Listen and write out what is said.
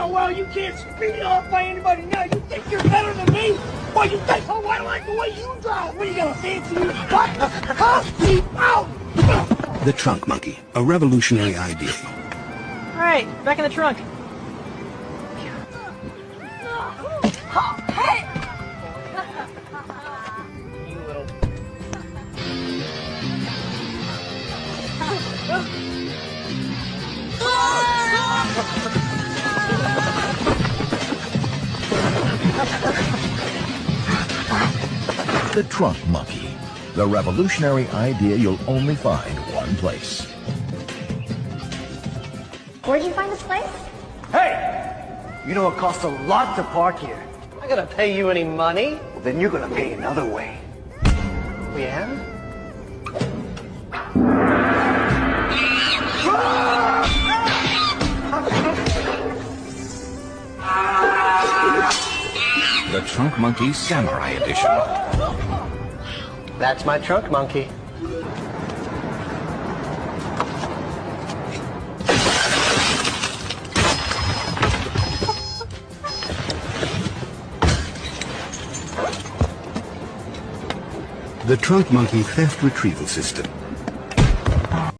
darn well you can't speed up by anybody now. You think you're better than me? What you think? Oh, I like the way you drive. What are you gonna fancy me? What? Huh? Keep out! The trunk monkey, a revolutionary idea. All right, back in the trunk. Hey! You little... The trunk monkey, the revolutionary idea you'll only find one place. Where'd you find this place? Hey! You know it costs a lot to park here. I gotta pay you any money? Well, then you're gonna pay another way. Oh, yeah? The Trunk Monkey Samurai Edition. That's my trunk monkey. The Trunk Monkey Theft Retrieval System.